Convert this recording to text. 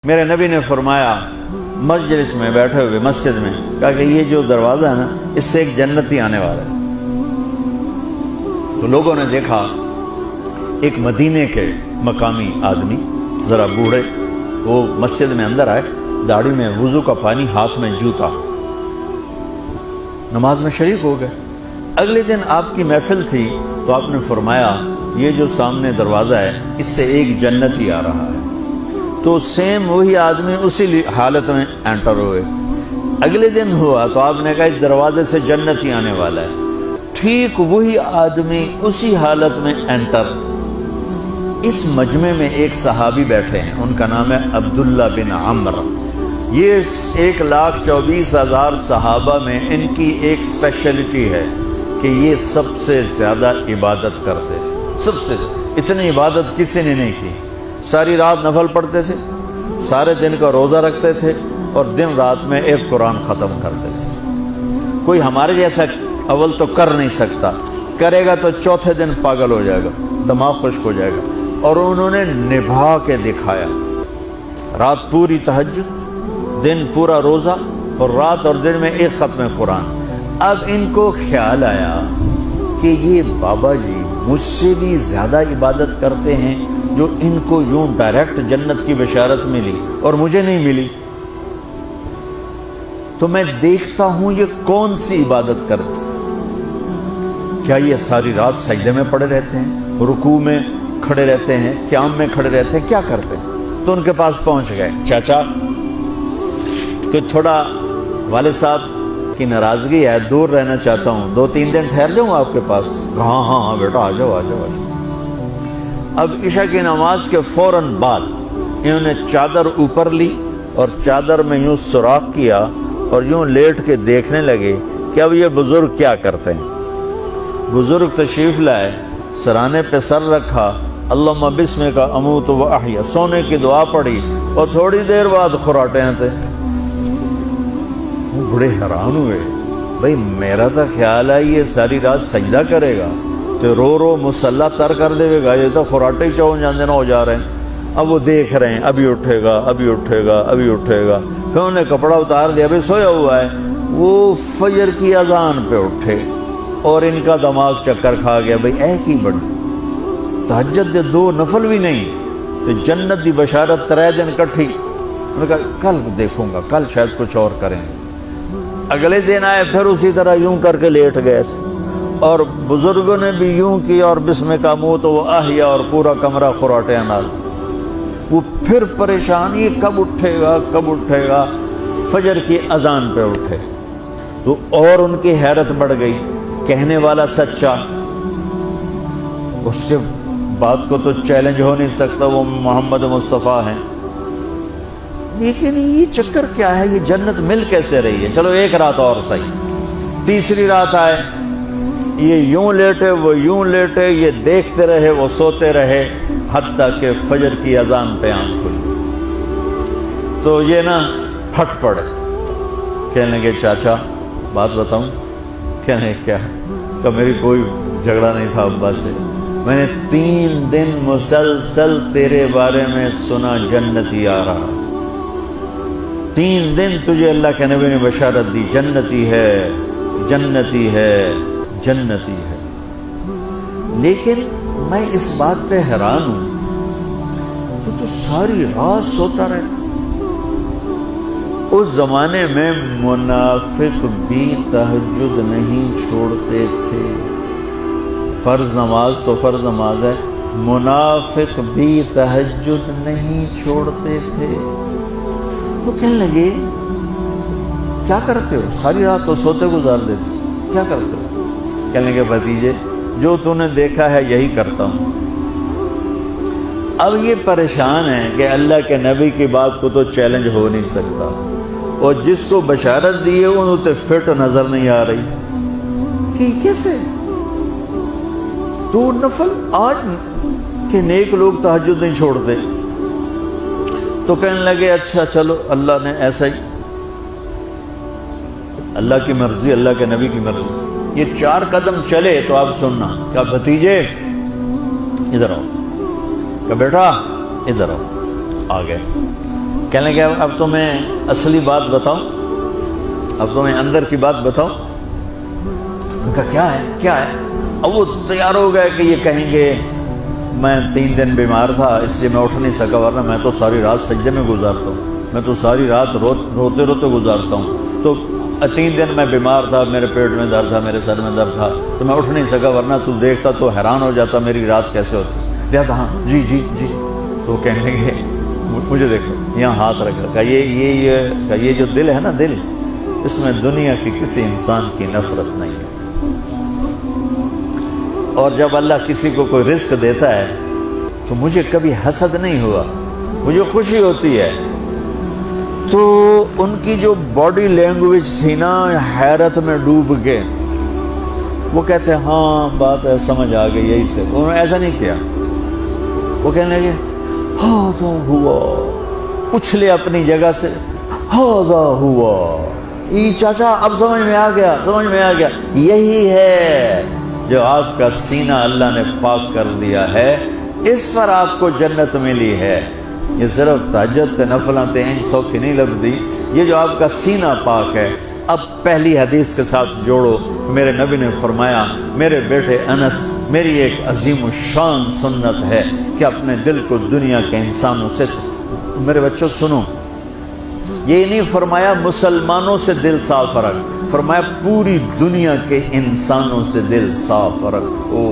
میرے نبی نے فرمایا مجلس میں بیٹھے ہوئے مسجد میں، کہا کہ یہ جو دروازہ ہے نا اس سے ایک جنتی آنے والا ہے۔ تو لوگوں نے دیکھا ایک مدینے کے مقامی آدمی ذرا بوڑھے، وہ مسجد میں اندر آئے، داڑھی میں وضو کا پانی، ہاتھ میں جوتا، نماز میں شریک ہو گئے۔ اگلے دن آپ کی محفل تھی تو آپ نے فرمایا یہ جو سامنے دروازہ ہے اس سے ایک جنتی آ رہا ہے۔ تو سیم وہی آدمی اسی حالت میں انٹر ہوئے۔ اگلے دن ہوا تو آپ نے کہا اس دروازے سے جنتی آنے والا ہے، ٹھیک وہی آدمی اسی حالت میں انٹر۔ اس مجمع میں ایک صحابی بیٹھے ہیں، ان کا نام ہے عبداللہ بن عمرو۔ یہ 1,24,000 صحابہ میں ان کی ایک اسپیشلٹی ہے کہ یہ سب سے زیادہ عبادت کرتے تھے، سب سے اتنی عبادت کسی نے نہیں کی۔ ساری رات نفل پڑھتے تھے، سارے دن کا روزہ رکھتے تھے اور دن رات میں ایک قرآن ختم کرتے تھے۔ کوئی ہمارے جیسا اول تو کر نہیں سکتا، کرے گا تو چوتھے دن پاگل ہو جائے گا، دماغ خشک ہو جائے گا، اور انہوں نے نبھا کے دکھایا۔ رات پوری تہجد، دن پورا روزہ، اور رات اور دن میں ایک ختم قرآن۔ اب ان کو خیال آیا کہ یہ بابا جی مجھ سے بھی زیادہ عبادت کرتے ہیں، جو ان کو یوں ڈائریکٹ جنت کی بشارت ملی اور مجھے نہیں ملی، تو میں دیکھتا ہوں یہ کون سی عبادت کرتے، کیا یہ ساری رات سجدے میں پڑے رہتے ہیں، رکوع میں کھڑے رہتے ہیں، قیام میں کھڑے رہتے ہیں، کیا کرتے ہیں؟ تو ان کے پاس پہنچ گئے، چاچا کہ تھوڑا والد صاحب کی ناراضگی ہے، دور رہنا چاہتا ہوں، 2-3 دن ٹھہر جاؤں آپ کے پاس؟ ہاں ہاں ہاں بیٹا، آ جاؤ آ جاؤ آ جاؤ۔ اب عشاء کی نماز کے فوراً بعد انہوں نے چادر اوپر لی اور چادر میں یوں سوراخ کیا اور یوں لیٹ کے دیکھنے لگے کہ اب یہ بزرگ کیا کرتے ہیں۔ بزرگ تشریف لائے، سرانے پہ سر رکھا، اللہم بسمک اموت و احیا، سونے کی دعا پڑھی، اور تھوڑی دیر بعد خراٹے تھے۔ بڑے حیران ہوئے، بھئی میرا تو خیال ہے یہ ساری رات سجدہ کرے گا تو رو رو مسلح تر کر دے گا، یہ تو خراٹے چون جاندے نہ ہو جا رہے ہیں۔ اب وہ دیکھ رہے ہیں ابھی اٹھے گا ابھی اٹھے گا ابھی اٹھے گا، پھر انہوں نے کپڑا اتار دیا، ابھی سویا ہوا ہے۔ وہ فجر کی اذان پہ اٹھے اور ان کا دماغ چکر کھا گیا، بھئی اے کی بڑی تہجد دے 2 نفل بھی نہیں تو جنت دی بشارت 3 دن کٹھی۔ انہوں نے کہا کل دیکھوں گا، کل شاید کچھ اور کریں۔ اگلے دن آئے، پھر اسی طرح یوں کر کے لیٹ گئے، اور بزرگوں نے بھی یوں کیا، اور بسمک اموت و احیا، اور پورا کمرہ خراٹے نال۔ وہ پھر پریشان، یہ کب اٹھے گا کب اٹھے گا؟ فجر کی اذان پہ اٹھے تو اور ان کی حیرت بڑھ گئی، کہنے والا سچا، اس کے بات کو تو چیلنج ہو نہیں سکتا، وہ محمد مصطفیٰ ہیں، لیکن یہ چکر کیا ہے، یہ جنت مل کیسے رہی ہے؟ چلو ایک رات اور صحیح۔ تیسری رات آئے، یہ یوں لیٹے وہ یوں لیٹے، یہ دیکھتے رہے وہ سوتے رہے، حتیٰ کہ فجر کی اذان پہ آنکھ کھلی تو یہ نا پھٹ پڑے، کہنے لگے چاچا بات بتاؤں؟ کہنے کیا؟ کہ میری کوئی جھگڑا نہیں تھا ابا سے، میں نے 3 دن مسلسل تیرے بارے میں سنا جنتی آ رہا، 3 دن تجھے اللہ کے نبی نے بشارت دی، جنتی ہے جنتی ہے جنتی ہے، لیکن میں اس بات پہ حیران ہوں تو ساری رات سوتا رہتا۔ اس زمانے میں منافق بھی تہجد نہیں چھوڑتے تھے، فرض نماز تو فرض نماز ہے، منافق بھی تہجد نہیں چھوڑتے تھے۔ تو کہنے لگے کیا کرتے ہو؟ ساری رات تو سوتے گزار دیتے، کیا کرتے ہو؟ کہنے لگے بھتیجے جو تو نے دیکھا ہے یہی کرتا ہوں۔ اب یہ پریشان ہے کہ اللہ کے نبی کی بات کو تو چیلنج ہو نہیں سکتا، اور جس کو بشارت دی ہے انہوں تے فٹ نظر نہیں آ رہی کہ کیسے تو نفل آج کہ نیک لوگ تہجد نہیں چھوڑتے۔ تو کہنے لگے اچھا چلو اللہ نے ایسا ہی، اللہ کی مرضی، اللہ کے نبی کی مرضی۔ یہ 4 قدم چلے تو آپ سننا، کہا بھتیجے ادھر آؤ، کہ بیٹا ادھر آؤ، آ گئے۔ کہنے لگے اب تو میں اصلی بات بتاؤں، اب تو میں اندر کی بات بتاؤں؟ ان کا کیا ہے کیا ہے؟ اب وہ تیار ہو گئے کہ یہ کہیں گے میں 3 دن بیمار تھا اس لیے میں اٹھ نہیں سکا، ورنہ میں تو ساری رات سجدے میں گزارتا ہوں، میں تو ساری رات روتے روتے گزارتا ہوں، تو 3 دن میں بیمار تھا، میرے پیٹ میں درد تھا، میرے سر میں درد تھا، تو میں اٹھ نہیں سکا، ورنہ تو دیکھتا تو حیران ہو جاتا میری رات کیسے ہوتی۔ کہتا ہاں جی جی جی۔ تو کہنے لگے مجھے دیکھو یہاں ہاتھ رکھ رکھا، یہ جو دل ہے نا، دل اس میں دنیا کی کسی انسان کی نفرت نہیں ہے، اور جب اللہ کسی کو کوئی رزق دیتا ہے تو مجھے کبھی حسد نہیں ہوا، مجھے خوشی ہوتی ہے۔ تو ان کی جو باڈی لینگویج تھی نا، حیرت میں ڈوب کے وہ کہتے ہیں ہاں بات ہے سمجھ آ گئی، یہی سے۔ انہوں نے ایسا نہیں کیا، وہ کہنے لگے ہاذا ہوا، اچھلے اپنی جگہ سے، ہاذا ہوا، یہ چاچا اب سمجھ میں آ گیا، سمجھ میں آ گیا، یہی ہے جو آپ کا سینہ اللہ نے پاک کر دیا ہے، اس پر آپ کو جنت ملی ہے۔ یہ صرف تہجد تے نفلاں تے انج سوکھی نہیں لبدی، یہ جو آپ کا سینہ پاک ہے۔ اب پہلی حدیث کے ساتھ جوڑو، میرے نبی نے فرمایا، میرے بیٹے انس، میری ایک عظیم الشان سنت ہے کہ اپنے دل کو دنیا کے انسانوں سے، میرے بچوں سنو، یہ نہیں فرمایا مسلمانوں سے دل صاف رکھ، فرمایا پوری دنیا کے انسانوں سے دل صاف رکھو۔